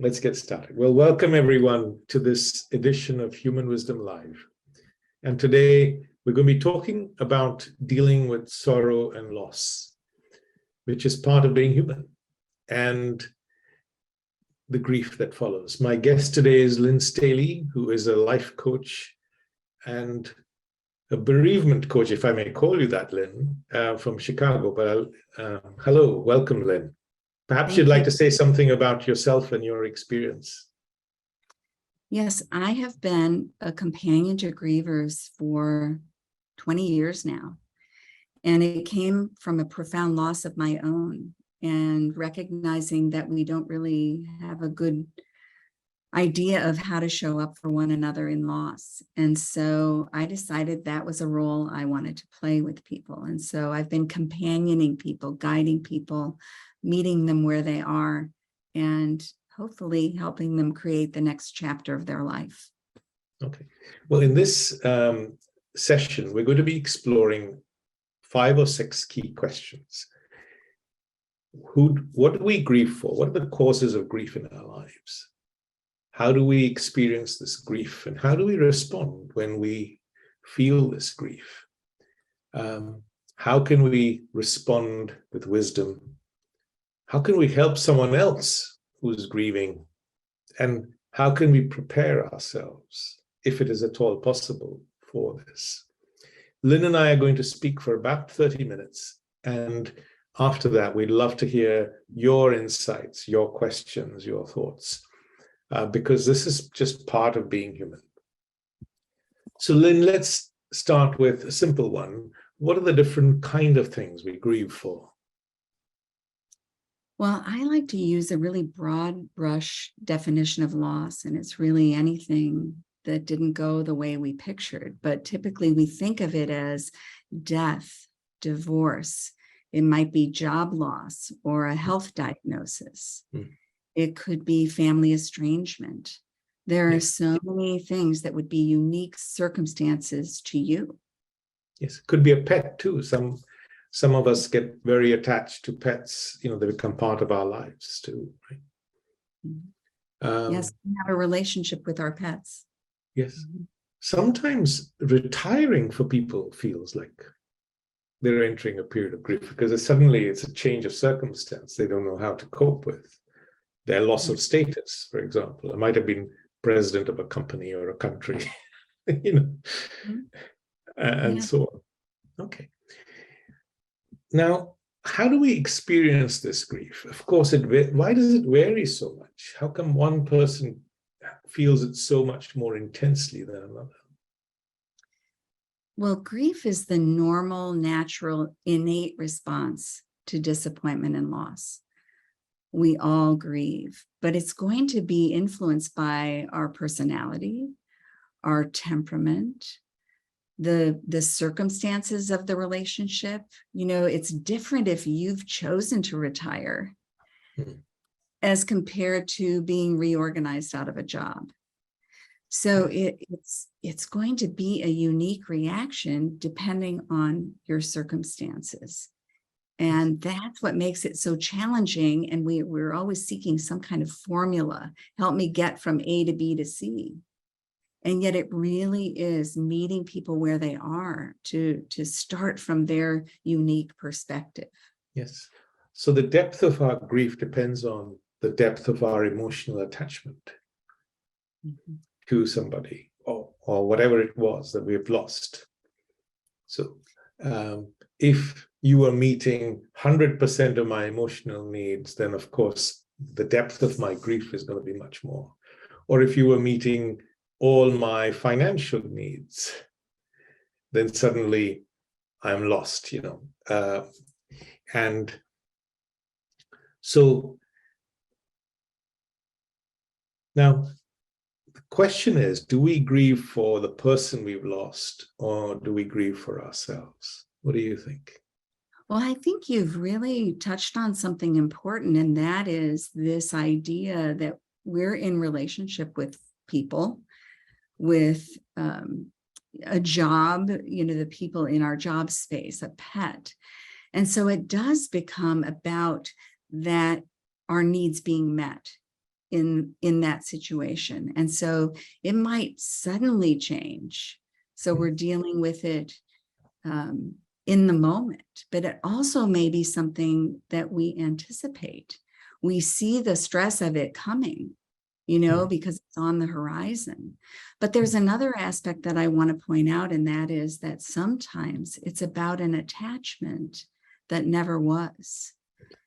let's get started. Well, welcome everyone to this edition of Human Wisdom Live. And today we're going to be talking about dealing with sorrow and loss, which is part of being human, and the grief that follows. My guest today is Lynne Staley, who is a life coach and a bereavement coach, if I may call you that, Lynne, from Chicago. But hello, welcome, Lynne. Perhaps you'd like to say something about yourself and your experience. Yes, I have been a companion to grievers for 20 years now. And it came from a profound loss of my own and recognizing that we don't really have a good idea of how to show up for one another in loss. And so I decided that was a role I wanted to play with people. And so I've been companioning people, guiding people, meeting them where they are, and hopefully helping them create the next chapter of their life. Okay. Well, in this session, we're going to be exploring 5 or 6 key questions. What do we grieve for? What are the causes of grief in our lives? How do we experience this grief? And how do we respond when we feel this grief? How can we respond with wisdom? How can we help someone else who's grieving? And how can we prepare ourselves, if it is at all possible, for this? Lynne and I are going to speak for about 30 minutes. And after that, we'd love to hear your insights, your questions, your thoughts, because this is just part of being human. So Lynne, let's start with a simple one. What are the different kind of things we grieve for? Well, I like to use a really broad brush definition of loss, and it's really anything that didn't go the way we pictured. But typically we think of it as death, divorce. It might be job loss or a health diagnosis. It could be family estrangement. There are so many things that would be unique circumstances to you. Yes, it could be a pet too. Some of us get very attached to pets. They become part of our lives too, right? Yes, we have a relationship with our pets. Yes. Sometimes retiring for people feels like they're entering a period of grief because suddenly it's a change of circumstance they don't know how to cope with. Their loss of status, for example. It might have been president of a company or a country, and so on. Okay. Now, how do we experience this grief? Of course, why does it vary so much? How come one person feels it so much more intensely than another? Well, grief is the normal, natural, innate response to disappointment and loss. We all grieve, but it's going to be influenced by our personality, our temperament, the circumstances of the relationship. It's different if you've chosen to retire as compared to being reorganized out of a job. So it's going to be a unique reaction depending on your circumstances. And that's what makes it so challenging. And we're always seeking some kind of formula, help me get from A to B to C. And yet it really is meeting people where they are to start from their unique perspective. Yes. So the depth of our grief depends on the depth of our emotional attachment to somebody or whatever it was that we've lost. So if you are meeting 100% of my emotional needs, then of course the depth of my grief is going to be much more. Or if you were meeting all my financial needs, then suddenly I'm lost, and so now the question is, do we grieve for the person we've lost, or do we grieve for ourselves? What do you think? Well, I think you've really touched on something important, and that is this idea that we're in relationship with people, with a job, the people in our job space, a pet. And so it does become about that, our needs being met. in that situation. And so it might suddenly change. So we're dealing with it in the moment, but it also may be something that we anticipate. We see the stress of it coming, because it's on the horizon. But there's another aspect that I want to point out, and that is that sometimes it's about an attachment that never was.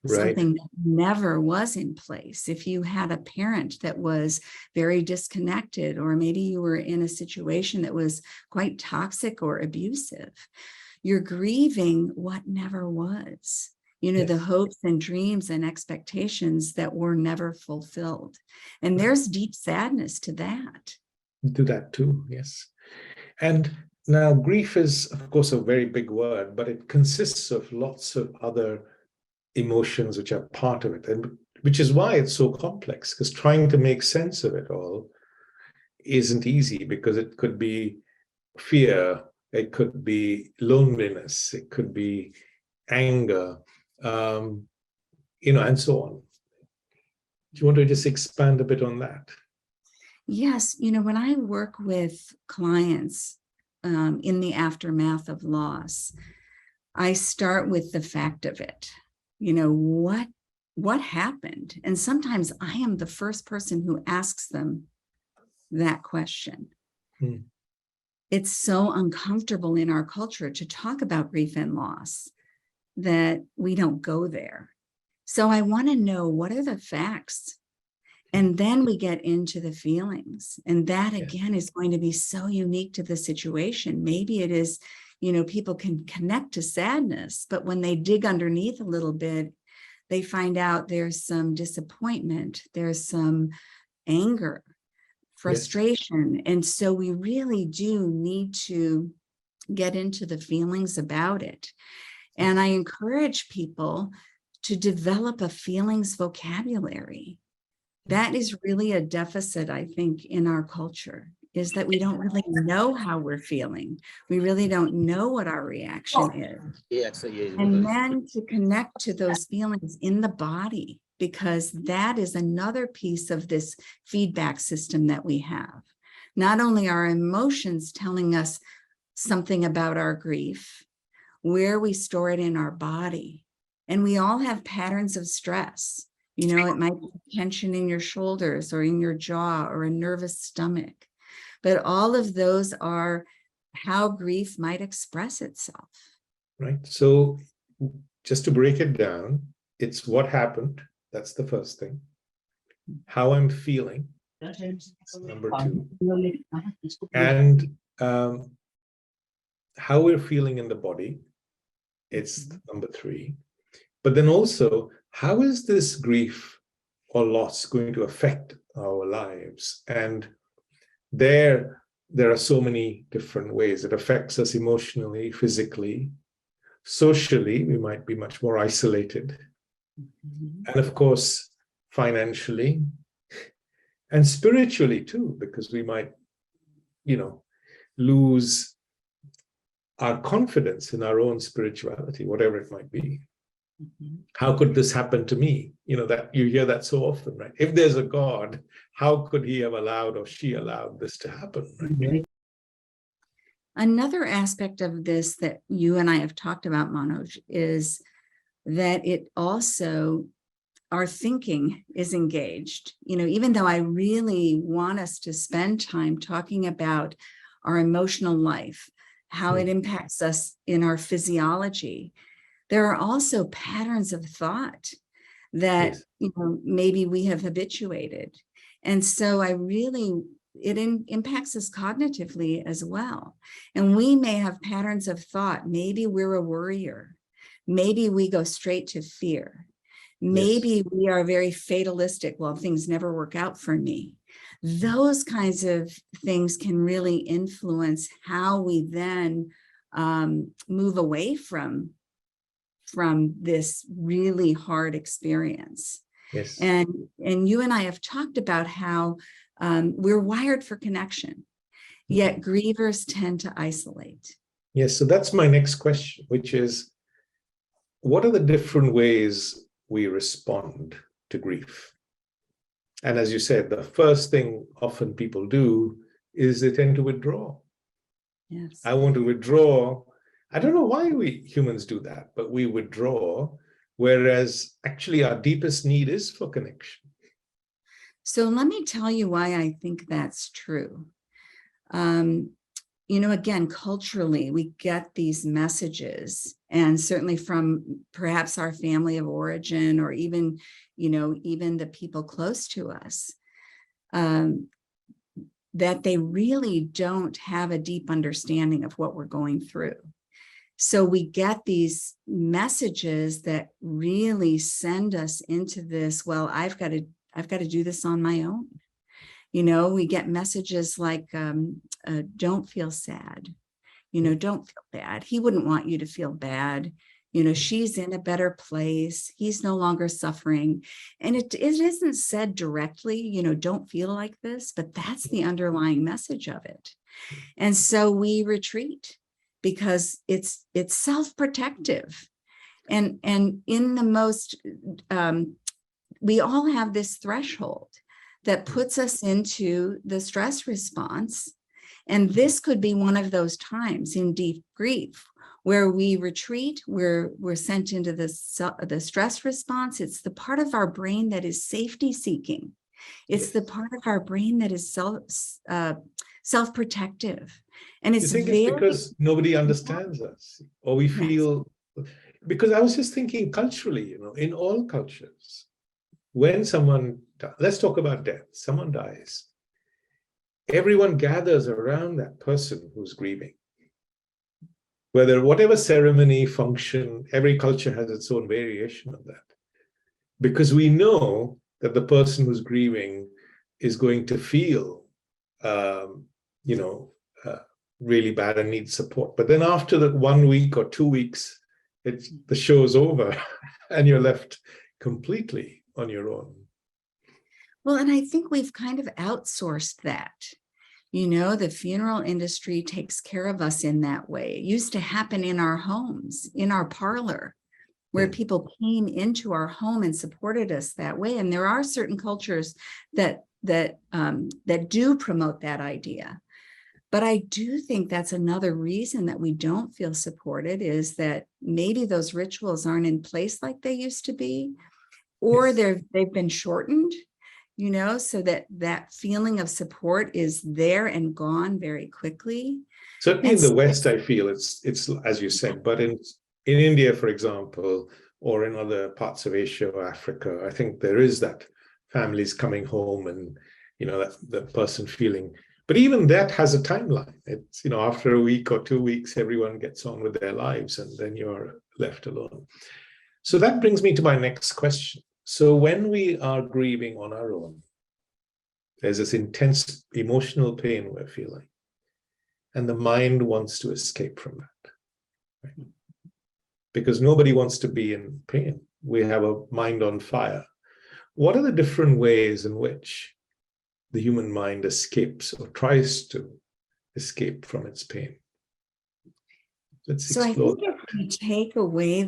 Right. Something that never was in place. If you had a parent that was very disconnected, or maybe you were in a situation that was quite toxic or abusive, you're grieving what never was. The hopes and dreams and expectations that were never fulfilled. And there's deep sadness to that. Do that too, yes. And now grief is, of course, a very big word, but it consists of lots of other emotions which are part of it, and which is why it's so complex, because trying to make sense of it all isn't easy, because it could be fear, it could be loneliness, it could be anger, and so on. Do you want to just expand a bit on that? Yes, when I work with clients in the aftermath of loss, I start with the fact of it. What happened? And sometimes I am the first person who asks them that question. It's so uncomfortable in our culture to talk about grief and loss that we don't go there. So I want to know, what are the facts? And then we get into the feelings. And that, again, is going to be so unique to the situation. Maybe it is, people can connect to sadness, but when they dig underneath a little bit, they find out there's some disappointment, there's some anger, frustration. And so we really do need to get into the feelings about it. And I encourage people to develop a feelings vocabulary. That is really a deficit, I think, in our culture, is that we don't really know how we're feeling. We really don't know what our reaction is. And then to connect to those feelings in the body, because that is another piece of this feedback system that we have. Not only are emotions telling us something about our grief, where we store it in our body. And we all have patterns of stress. It might be tension in your shoulders or in your jaw or a nervous stomach. But all of those are how grief might express itself. Right. So just to break it down, it's what happened. That's the first thing. How I'm feeling. That's number 2. And how we're feeling in the body. It's number 3. But then also, how is this grief or loss going to affect our lives? And there are so many different ways. It affects us emotionally, physically, socially. We might be much more isolated. And of course, financially and spiritually too, because we might, lose our confidence in our own spirituality, whatever it might be. How could this happen to me? That you hear that so often, right? If there's a God, how could he have allowed or she allowed this to happen, right? Another aspect of this that you and I have talked about, Manoj, is that it also, our thinking is engaged. Even though I really want us to spend time talking about our emotional life, how it impacts us in our physiology, there are also patterns of thought that maybe we have habituated. And so it impacts us cognitively as well. And we may have patterns of thought. Maybe we're a worrier. Maybe we go straight to fear. Maybe we are very fatalistic. Well, things never work out for me. Those kinds of things can really influence how we then move away from this really hard experience. Yes. And you and I have talked about how we're wired for connection, yet grievers tend to isolate. Yes, so that's my next question, which is, what are the different ways we respond to grief? And as you said, the first thing often people do is they tend to withdraw. Yes. I want to withdraw. I don't know why we humans do that, but we withdraw, whereas actually our deepest need is for connection. So let me tell you why I think that's true. Again, culturally, we get these messages, and certainly from perhaps our family of origin, or even the people close to us, that they really don't have a deep understanding of what we're going through. So we get these messages that really send us into this, well, I've got to do this on my own. We get messages like, don't feel sad, don't feel bad. He wouldn't want you to feel bad. She's in a better place. He's no longer suffering. And it isn't said directly, don't feel like this, but that's the underlying message of it. And so we retreat because it's self-protective. And in the most, we all have this threshold that puts us into the stress response. And this could be one of those times in deep grief where we retreat, we're sent into the stress response. It's the part of our brain that is safety seeking. It's the part of our brain that is self-protective. And it's it's because nobody understands us, or we feel, because I was just thinking culturally, in all cultures, when someone, let's talk about death, someone dies, everyone gathers around that person who's grieving. Whatever ceremony, function, every culture has its own variation of that. Because we know that the person who's grieving is going to feel, really bad and need support. But then after that 1 week or 2 weeks, the show's over and you're left completely on your own. Well, and I think we've kind of outsourced that. The funeral industry takes care of us in that way. It used to happen in our homes, in our parlor, where people came into our home and supported us that way. And there are certain cultures that do promote that idea. But I do think that's another reason that we don't feel supported, is that maybe those rituals aren't in place like they used to be, or they've been shortened. So that feeling of support is there and gone very quickly. Certainly in the West, I feel it's as you said, but in India, for example, or in other parts of Asia or Africa, I think there is that families coming home and, that the person feeling, but even that has a timeline. It's, after a week or 2 weeks, everyone gets on with their lives and then you're left alone. So that brings me to my next question. So when we are grieving on our own, there's this intense emotional pain we're feeling, and the mind wants to escape from that, right? Because nobody wants to be in pain. We have a mind on fire. What are the different ways in which the human mind escapes or tries to escape from its pain? Let's explore that. So I think if we take away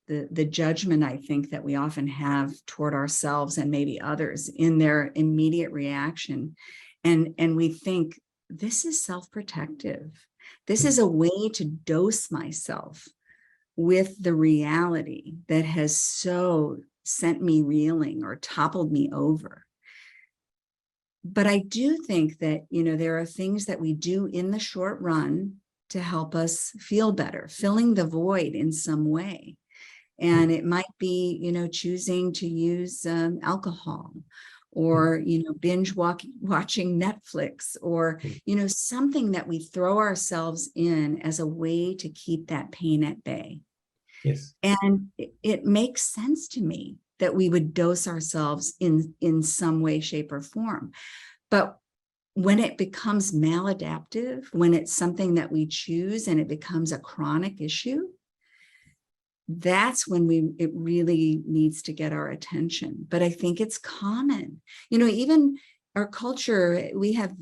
the judgment, I think, that we often have toward ourselves and maybe others in their immediate reaction, and we think, this is self-protective. This is a way to dose myself with the reality that has so sent me reeling or toppled me over. But I do think that, there are things that we do in the short run to help us feel better, filling the void in some way. And it might be, choosing to use alcohol, or, binge watching Netflix, or, something that we throw ourselves in as a way to keep that pain at bay. Yes. And it makes sense to me that we would dose ourselves in some way, shape, or form. But when it becomes maladaptive, when it's something that we choose and it becomes a chronic issue, that's when it really needs to get our attention. But I think it's common, even our culture, we have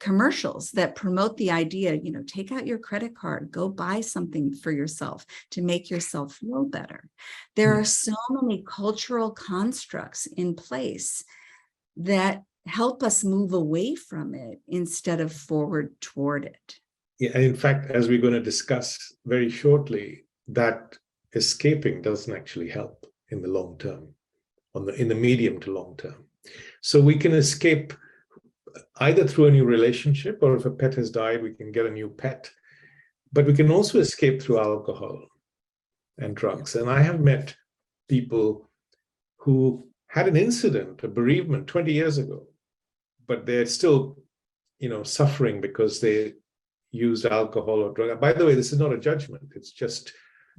commercials that promote the idea, take out your credit card, go buy something for yourself to make yourself feel better. There are so many cultural constructs in place that help us move away from it instead of forward toward it. Yeah, and in fact, as we're going to discuss very shortly, that escaping doesn't actually help in the long term, in the medium to long term. So we can escape either through a new relationship, or if a pet has died, we can get a new pet. But we can also escape through alcohol and drugs. And I have met people who had an incident, a bereavement 20 years ago, but they're still, suffering because they used alcohol or drug. By the way, this is not a judgment. It's just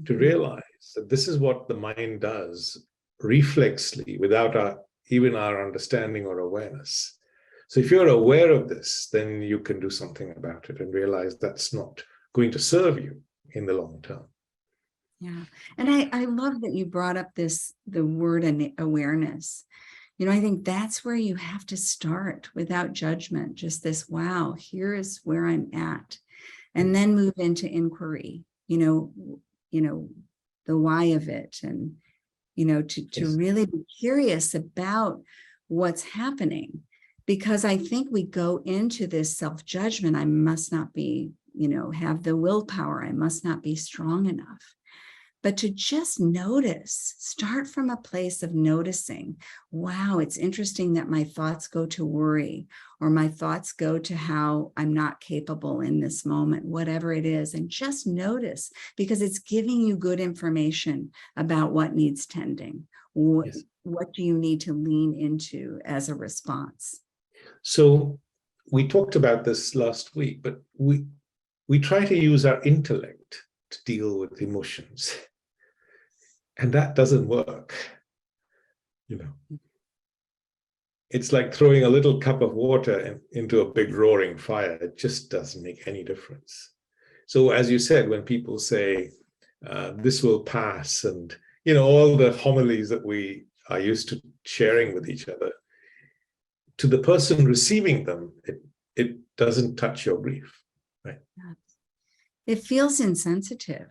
to realize that this is what the mind does reflexly without even our understanding or awareness. So if you're aware of this, then you can do something about it and realize that's not going to serve you in the long term. Yeah. And I love that you brought up the word awareness. I think that's where you have to start without judgment. Just this, wow, here is where I'm at. And then move into inquiry, the why of it, and, to really be curious about what's happening. Because I think we go into this self-judgment. I must not be, have the willpower. I must not be strong enough. But to just notice, start from a place of noticing, wow, it's interesting that my thoughts go to worry, or my thoughts go to how I'm not capable in this moment, whatever it is, and just notice, because it's giving you good information about what needs tending. What do you need to lean into as a response? So we talked about this last week, but we try to use our intellect to deal with emotions. And that doesn't work. It's like throwing a little cup of water into a big roaring fire. It just doesn't make any difference. So as you said, when people say, this will pass, and, all the homilies that we are used to sharing with each other, to the person receiving them, it doesn't touch your grief, right? It feels insensitive.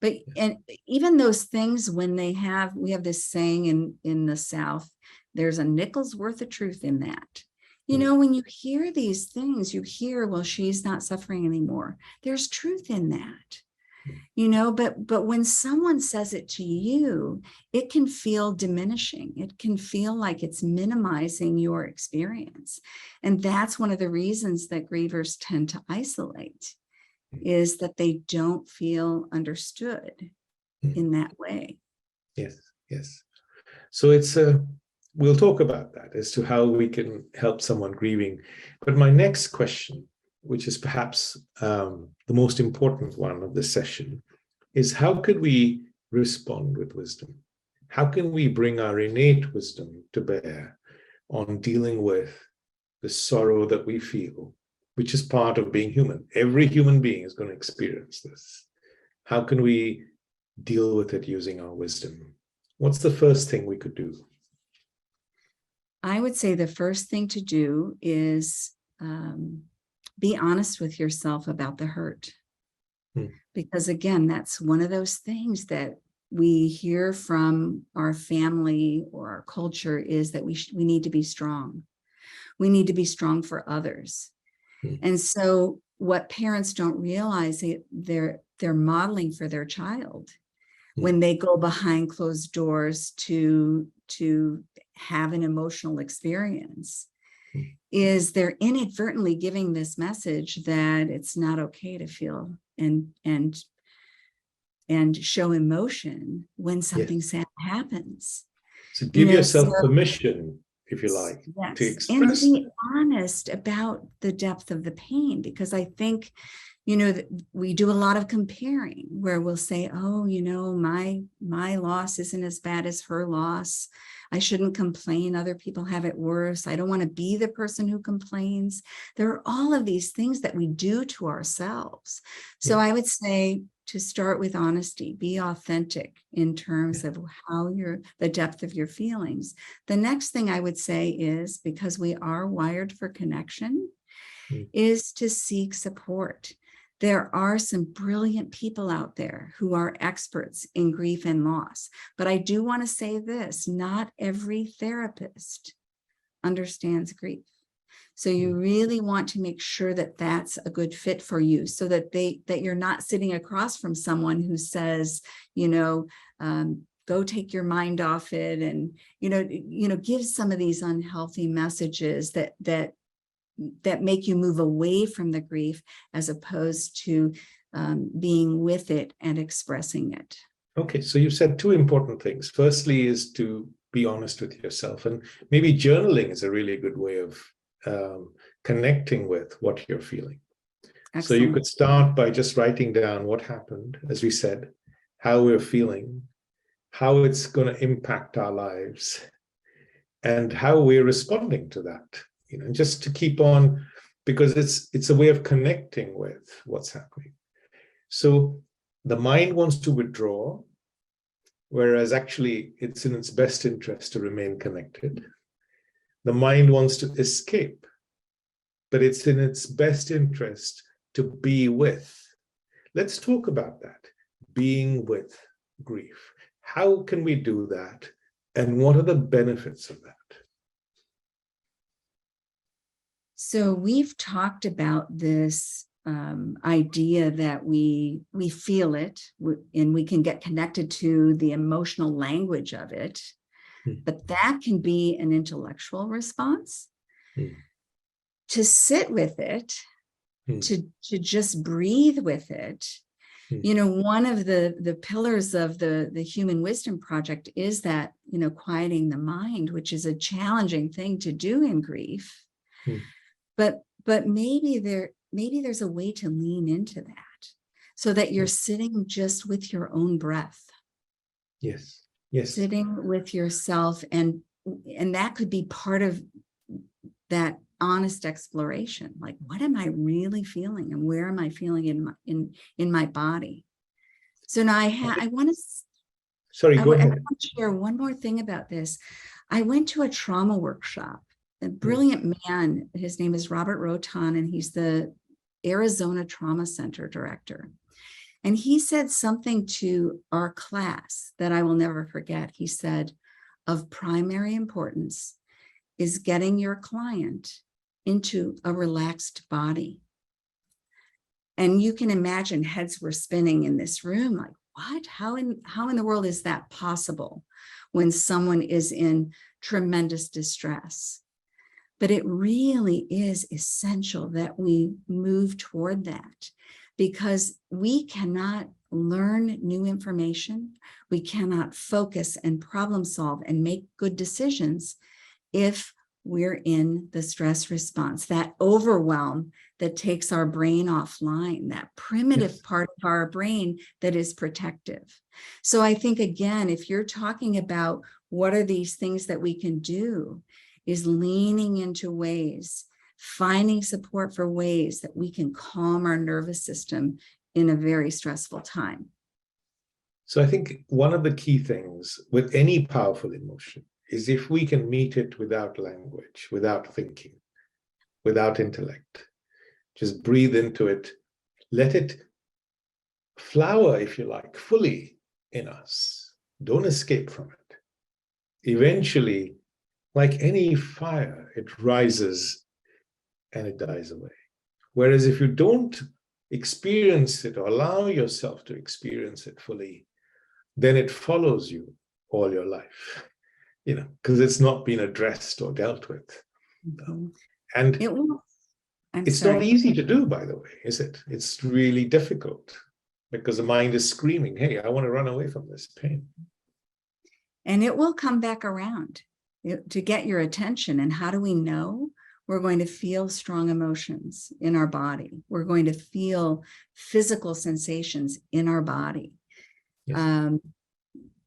But and even those things, when we have this saying in the South, there's a nickel's worth of truth in that. When you hear these things, you hear, well, she's not suffering anymore. There's truth in that. But when someone says it to you, it can feel diminishing. It can feel like it's minimizing your experience. And that's one of the reasons that grievers tend to isolate, is that they don't feel understood in that way. Yes. So we'll talk about that as to how we can help someone grieving. But my next question, which is perhaps the most important one of this session, is how could we respond with wisdom? How can we bring our innate wisdom to bear on dealing with the sorrow that we feel, which is part of being human? Every human being is going to experience this. How can we deal with it using our wisdom? What's the first thing we could do? I would say the first thing to do is be honest with yourself about the hurt. Because again, that's one of those things that we hear from our family or our culture, is that we need to be strong. We need to be strong for others. And so what parents don't realize, they're modeling for their child when they go behind closed doors to have an emotional experience, is they're inadvertently giving this message that it's not okay to feel and show emotion when something sad happens. So give yourself permission, if you like, to express. And be honest about the depth of the pain, because I think, that we do a lot of comparing where we'll say, oh, my loss isn't as bad as her loss. I shouldn't complain. Other people have it worse. I don't want to be the person who complains. There are all of these things that we do to ourselves. So I would say, to start with honesty, be authentic in terms of how the depth of your feelings. The next thing I would say is, because we are wired for connection, is to seek support. There are some brilliant people out there who are experts in grief and loss. But I do want to say this, not every therapist understands grief. So you really want to make sure that that's a good fit for you, so that you're not sitting across from someone who says, go take your mind off it, and give some of these unhealthy messages that make you move away from the grief, as opposed to being with it and expressing it. Okay, so you've said two important things. Firstly is to be honest with yourself, and maybe journaling is a really good way of connecting with what you're feeling. Excellent. So you could start by just writing down what happened, as we said, how we're feeling, how it's going to impact our lives, and how we're responding to that. Just to keep on, because it's a way of connecting with what's happening. So the mind wants to withdraw, whereas actually it's in its best interest to remain connected. The mind wants to escape, but it's in its best interest to be with. Let's talk about that, being with grief. How can we do that? And what are the benefits of that? So we've talked about this idea that we feel it, and we can get connected to the emotional language of it, but that can be an intellectual response. To sit with it, to just breathe with it. One of the pillars of the Human Wisdom Project is that, quieting the mind, which is a challenging thing to do in grief. But maybe there's a way to lean into that, so that you're sitting just with your own breath. Yes. Sitting with yourself, and that could be part of that honest exploration. Like, what am I really feeling, and where am I feeling in my body? So now I want to. Go ahead. I want to share one more thing about this. I went to a trauma workshop. A brilliant man, his name is Robert Rotan, and he's the Arizona Trauma Center director. And he said something to our class that I will never forget. He said, of primary importance is getting your client into a relaxed body. And you can imagine heads were spinning in this room, like, what? How in the world is that possible when someone is in tremendous distress? But it really is essential that we move toward that, because we cannot learn new information. We cannot focus and problem solve and make good decisions if we're in the stress response, that overwhelm that takes our brain offline, that primitive part of our brain that is protective. So I think, again, if you're talking about what are these things that we can do, is leaning into ways, finding support for ways that we can calm our nervous system in a very stressful time. So I think one of the key things with any powerful emotion is if we can meet it without language, without thinking, without intellect, just breathe into it, let it flower, if you like, fully in us. Don't escape from it. Eventually, like any fire, it rises and it dies away. Whereas if you don't experience it or allow yourself to experience it fully, then it follows you all your life, because it's not been addressed or dealt with. And it's not easy to do, by the way, is it? It's really difficult because the mind is screaming, hey, I want to run away from this pain. And it will come back around to get your attention. And how do we know? We're going to feel strong emotions in our body. We're going to feel physical sensations in our body. Yes.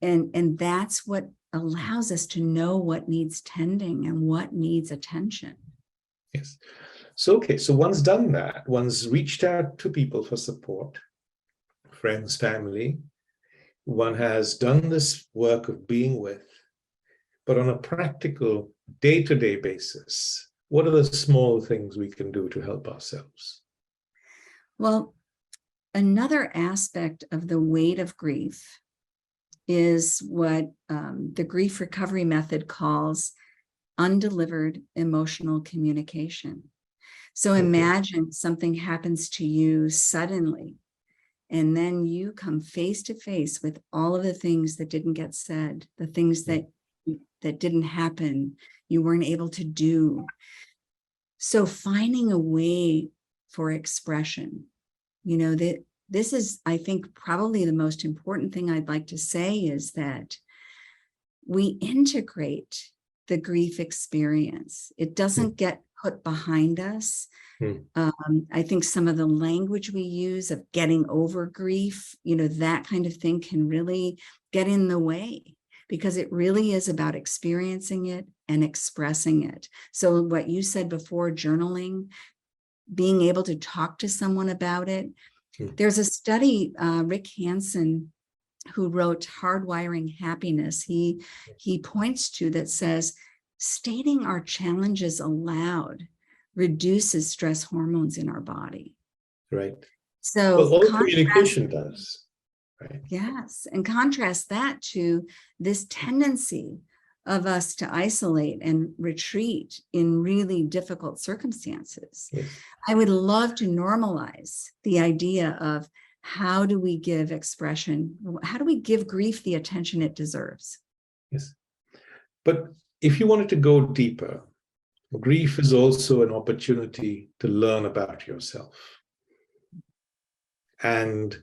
And that's what allows us to know what needs tending and what needs attention. Yes. So, okay. So one's done that. One's reached out to people for support, friends, family. One has done this work of being with, but on a practical day-to-day basis, what are the small things we can do to help ourselves? Well, another aspect of the weight of grief is what the grief recovery method calls undelivered emotional communication. So Okay. imagine something happens to you suddenly, and then you come face to face with all of the things that didn't get said, the things that didn't happen, you weren't able to do. So finding a way for expression, that this is, I think, probably the most important thing I'd like to say is that we integrate the grief experience. It doesn't get put behind us. I think some of the language we use of getting over grief, that kind of thing can really get in the way, because it really is about experiencing it and expressing it. So what you said before, journaling, being able to talk to someone about it. There's a study, Rick Hansen, who wrote Hardwiring Happiness, he points to that says, stating our challenges aloud reduces stress hormones in our body. Right. So well, all communication does. Right. Yes. And contrast that to this tendency of us to isolate and retreat in really difficult circumstances. Yes. I would love to normalize the idea of how do we give expression? How do we give grief the attention it deserves? Yes. But if you wanted to go deeper, grief is also an opportunity to learn about yourself and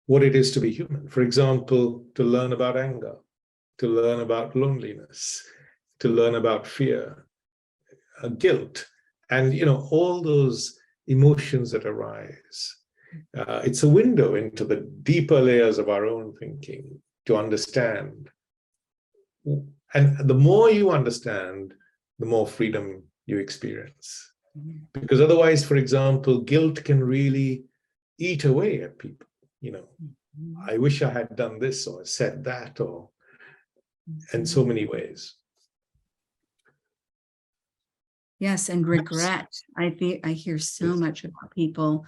what it is to be human. For example, to learn about anger, to learn about loneliness, to learn about fear, guilt, and all those emotions that arise. It's a window into the deeper layers of our own thinking to understand. And the more you understand, the more freedom you experience. Because otherwise, for example, guilt can really eat away at people. I wish I had done this or said that, or in so many ways. Yes, and regret. I hear so much about people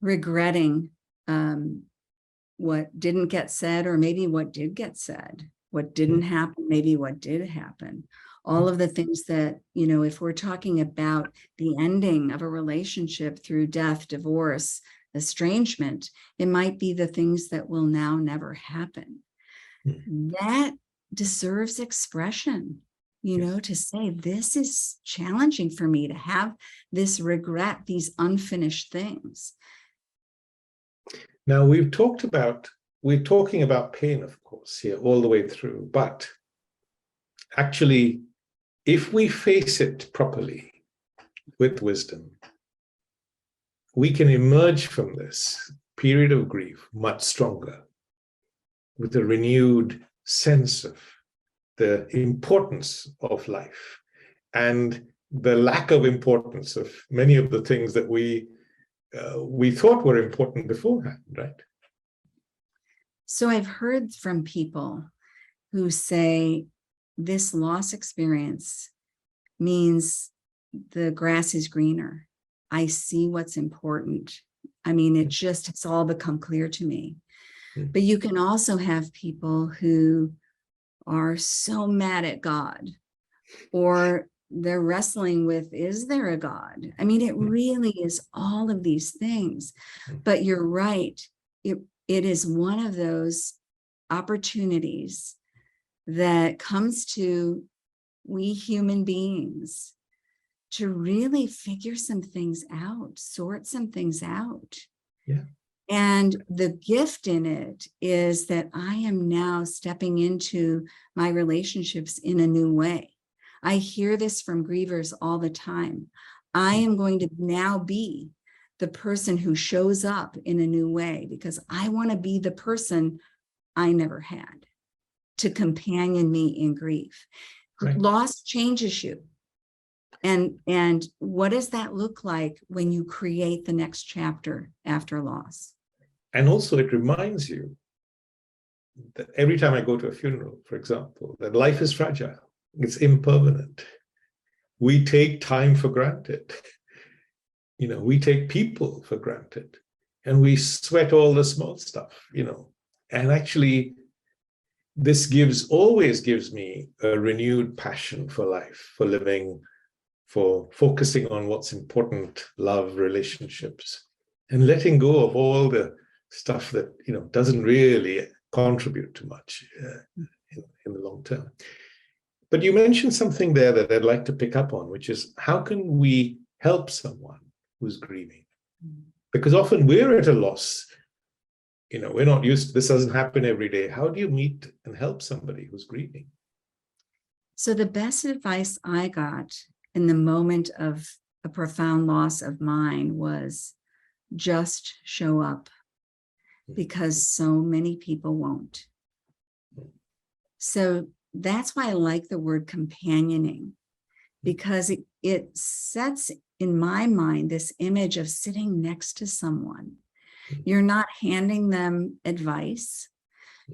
regretting what didn't get said, or maybe what did get said, what didn't happen, maybe what did happen. All of the things that, if we're talking about the ending of a relationship through death, divorce, estrangement, it might be the things that will now never happen. That deserves expression, to say, this is challenging for me to have this regret, these unfinished things. Now, we're talking about pain, of course, here all the way through, but actually, if we face it properly with wisdom, we can emerge from this period of grief much stronger, with a renewed sense of the importance of life and the lack of importance of many of the things that we thought were important beforehand, right? So I've heard from people who say this loss experience means the grass is greener. I see what's important. I mean, it's all become clear to me. But you can also have people who are so mad at God, or they're wrestling with, is there a God? I mean, it really is all of these things. But you're right. It is one of those opportunities that comes to we human beings to really figure some things out, sort some things out. Yeah. And the gift in it is that I am now stepping into my relationships in a new way. I hear this from grievers all the time. I am going to now be the person who shows up in a new way, because I want to be the person I never had to companion me in grief. Right. Loss changes you. And what does that look like when you create the next chapter after loss? And also it reminds you that every time I go to a funeral, for example, that life is fragile, it's impermanent. We take time for granted. We take people for granted, and we sweat all the small stuff, and actually this always gives me a renewed passion for life, for living, for focusing on what's important, love, relationships, and letting go of all the stuff that, doesn't really contribute too much in the long term. But you mentioned something there that I'd like to pick up on, which is how can we help someone who's grieving? Because often we're at a loss. We're not used to this, doesn't happen every day. How do you meet and help somebody who's grieving? So the best advice I got in the moment of a profound loss of mine was just show up, because so many people won't. So that's why I like the word companioning, because it sets in my mind this image of sitting next to someone. You're not handing them advice.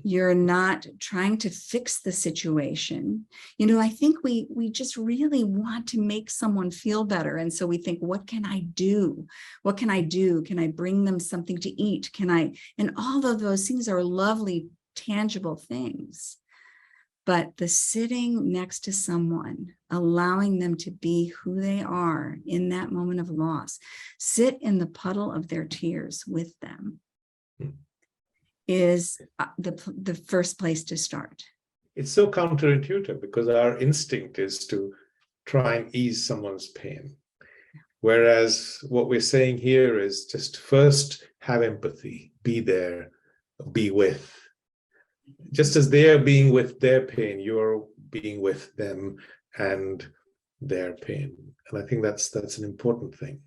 You're not trying to fix the situation. I think we just really want to make someone feel better. And so we think, what can I do? What can I do? Can I bring them something to eat? And all of those things are lovely, tangible things. But the sitting next to someone, allowing them to be who they are in that moment of loss, sit in the puddle of their tears with them, is the first place to start. It's so counterintuitive because our instinct is to try and ease someone's pain. Whereas what we're saying here is just first have empathy, be there, be with. Just as they're being with their pain, you're being with them and their pain. And I think that's an important thing.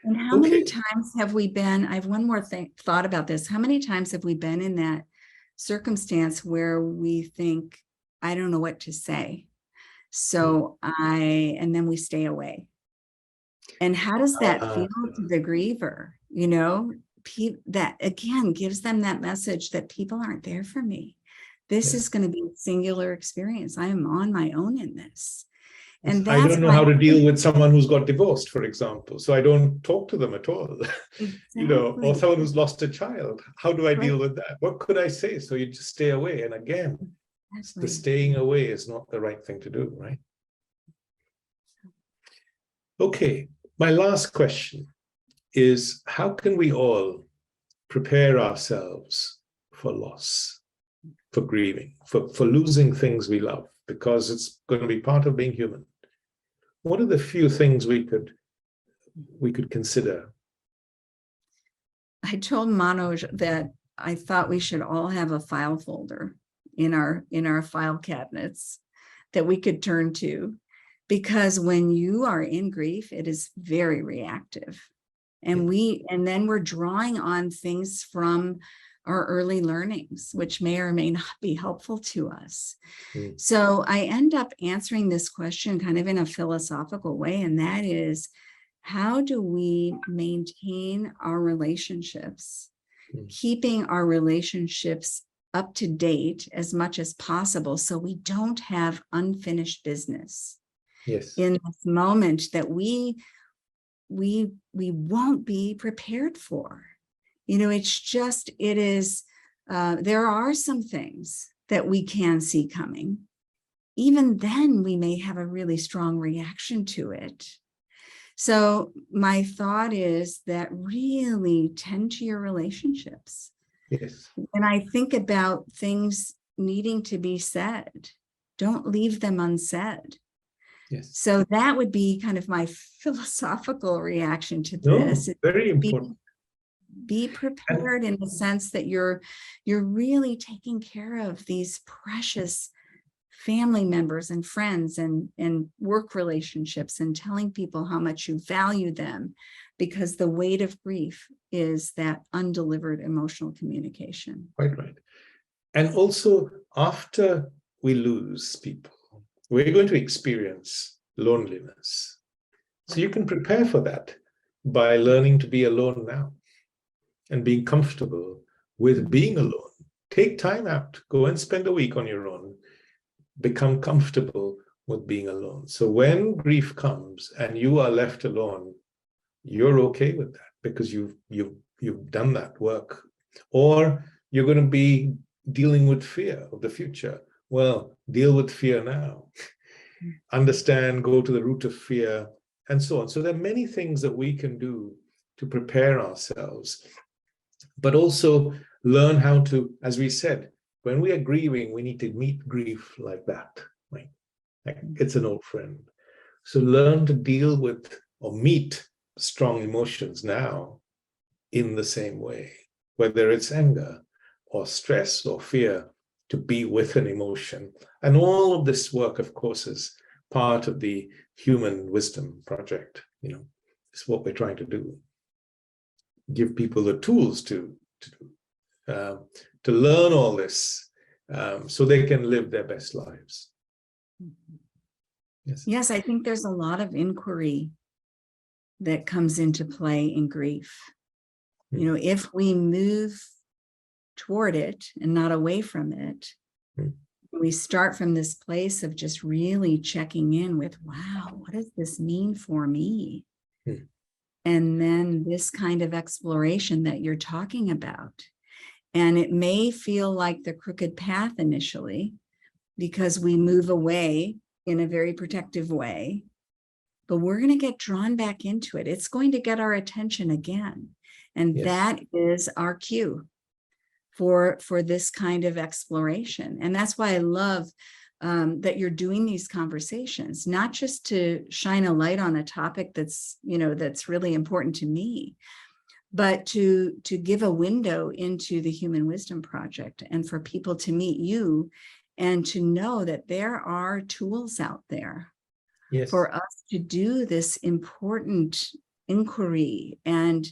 And how many times have we been, I have one more thought about this. How many times have we been in that circumstance where we think, I don't know what to say. And then we stay away. And how does that feel to the griever? That again gives them that message that people aren't there for me. This is going to be a singular experience. I am on my own in this. And I don't know how to deal with someone who's got divorced, for example. So I don't talk to them at all. Exactly. Or someone who's lost a child. How do I deal with that? What could I say? So you just stay away. And again, the staying away is not the right thing to do, right? Okay, my last question is, how can we all prepare ourselves for loss, for grieving, for losing things we love, because it's going to be part of being human? What are the few things we could consider? I told Manoj that I thought we should all have a file folder in our file cabinets that we could turn to, because when you are in grief, it is very reactive. And then we're drawing on things from our early learnings, which may or may not be helpful to us. So I end up answering this question kind of in a philosophical way, and that is, how do we maintain our relationships, keeping our relationships up to date as much as possible so we don't have unfinished business in this moment that we won't be prepared for. There are some things that we can see coming. Even then, we may have a really strong reaction to it. So my thought is that really tend to your relationships. And I think about things needing to be said. Don't leave them unsaid. So that would be kind of my philosophical reaction to this. Very important. Be prepared in the sense that you're really taking care of these precious family members and friends and work relationships, and telling people how much you value them, because the weight of grief is that undelivered emotional communication. Quite right. And also, after we lose people, we're going to experience loneliness. So you can prepare for that by learning to be alone now and being comfortable with being alone. Take time out, go and spend a week on your own, become comfortable with being alone. So when grief comes and you are left alone, you're okay with that because you've done that work. Or you're going to be dealing with fear of the future. Well, deal with fear now. Understand, go to the root of fear, and so on. So there are many things that we can do to prepare ourselves, but also learn how to, as we said, when we are grieving, we need to meet grief like that. Right? Like it's an old friend. So learn to deal with or meet strong emotions now in the same way, whether it's anger or stress or fear, to be with an emotion. And all of this work, of course, is part of the Human Wisdom Project. It's what we're trying to do. Give people the tools to learn all this so they can live their best lives. Yes, I think there's a lot of inquiry that comes into play in grief. If we move toward it and not away from it, we start from this place of just really checking in with, wow, what does this mean for me? And then this kind of exploration that you're talking about. And it may feel like the crooked path initially, because we move away in a very protective way, but we're going to get drawn back into it. It's going to get our attention again. And that is our cue for this kind of exploration. And that's why I love that you're doing these conversations, not just to shine a light on a topic that's really important to me, but to give a window into the Human Wisdom Project, and for people to meet you and to know that there are tools out there for us to do this important inquiry and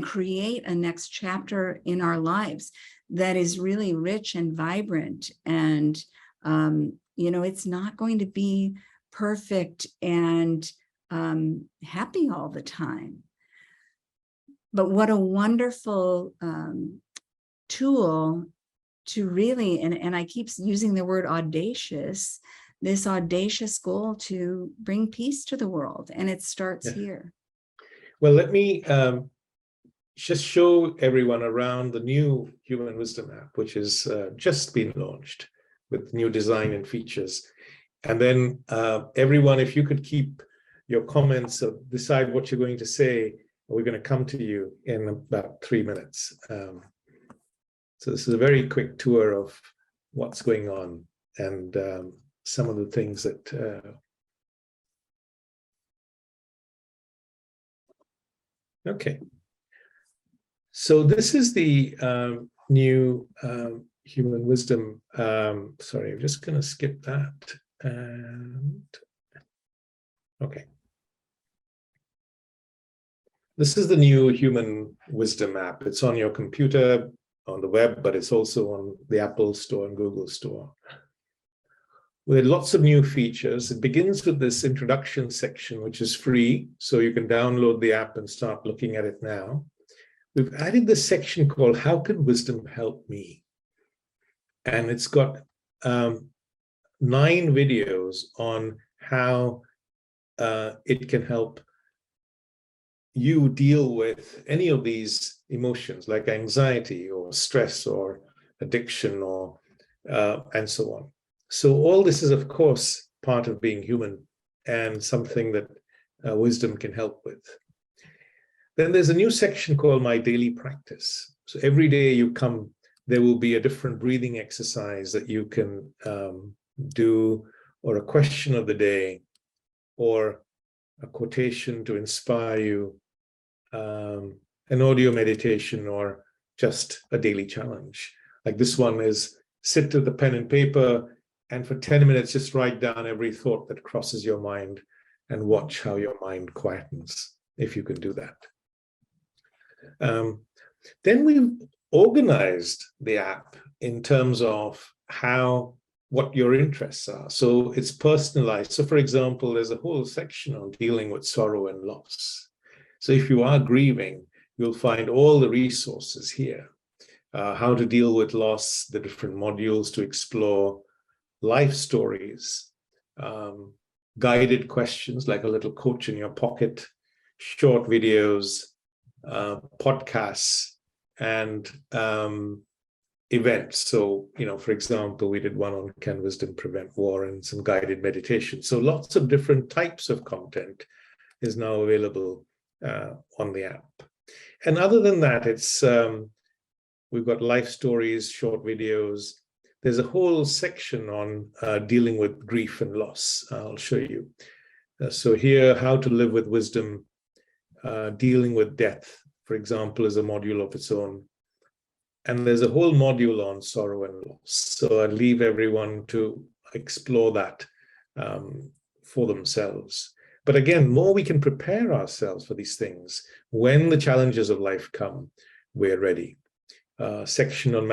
create a next chapter in our lives that is really rich and vibrant. And, it's not going to be perfect and happy all the time. But what a wonderful tool to really, and I keep using the word audacious, this audacious goal to bring peace to the world. And it starts here. Well, let me just show everyone around the new Human Wisdom app, which has just been launched with new design and features. And then everyone, if you could keep your comments or decide what you're going to say, we're going to come to you in about 3 minutes. So this is a very quick tour of what's going on and some of the things that okay. So this is the new Human Wisdom. Sorry, I'm just going to skip that. And okay. This is the new Human Wisdom app. It's on your computer, on the web, but it's also on the Apple Store and Google Store. With lots of new features. It begins with this introduction section, which is free, so you can download the app and start looking at it now. We've added this section called How Can Wisdom Help Me? And it's got 9 videos on how it can help you deal with any of these emotions like anxiety or stress or addiction or and so on. So all this is, of course, part of being human and something that wisdom can help with. Then there's a new section called My Daily Practice. So every day you come, there will be a different breathing exercise that you can do, or a question of the day, or a quotation to inspire you, an audio meditation, or just a daily challenge. Like this one is sit with the pen and paper and for 10 minutes just write down every thought that crosses your mind and watch how your mind quietens, if you can do that. Then we've organized the app in terms of what your interests are. So it's personalized. So for example, there's a whole section on dealing with sorrow and loss. So if you are grieving, you'll find all the resources here. How to deal with loss, the different modules to explore, life stories, guided questions like a little coach in your pocket, short videos, podcasts, and events. So, for example, we did one on Can Wisdom Prevent War and some guided meditation. So lots of different types of content is now available on the app. And other than that, it's we've got life stories, short videos. There's a whole section on dealing with grief and loss. I'll show you. So here, how to live with wisdom, dealing with death, for example, is a module of its own. And there's a whole module on sorrow and loss. So I leave everyone to explore that for themselves. But again, more we can prepare ourselves for these things. When the challenges of life come, we're ready. Section on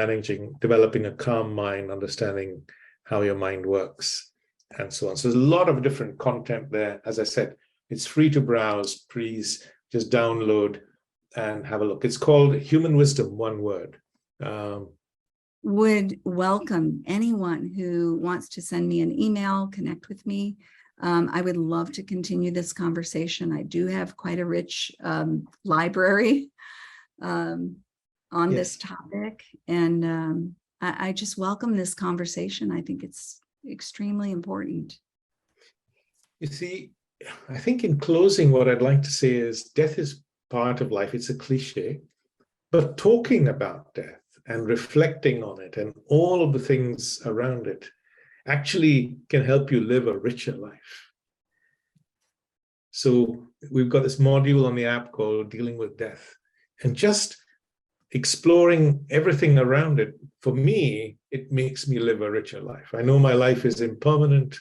developing a calm mind, understanding how your mind works, and so on. So there's a lot of different content there. As I said, it's free to browse. Please just download and have a look. It's called HumanWisdom, one word. Would welcome anyone who wants to send me an email, connect with me. I would love to continue this conversation. I do have quite a rich library on this topic, and I just welcome this conversation. I think it's extremely important. You see, I think in closing, what I'd like to say is death is part of life. It's a cliche, but talking about death and reflecting on it and all of the things around it actually can help you live a richer life. So we've got this module on the app called Dealing with Death, and just exploring everything around it, for me, it makes me live a richer life. I know my life is impermanent,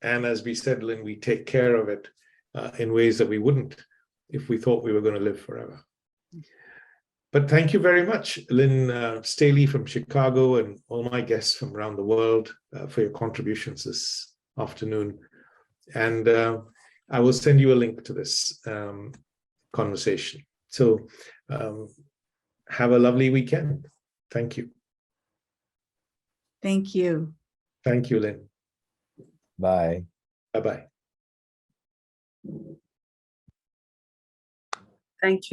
and as we said, Lynn, we take care of it in ways that we wouldn't if we thought we were going to live forever. But thank you very much, Lynne Staley from Chicago, and all my guests from around the world for your contributions this afternoon. And I will send you a link to this conversation. So have a lovely weekend. Thank you. Thank you. Thank you, Lynn. Bye. Bye-bye. Thank you.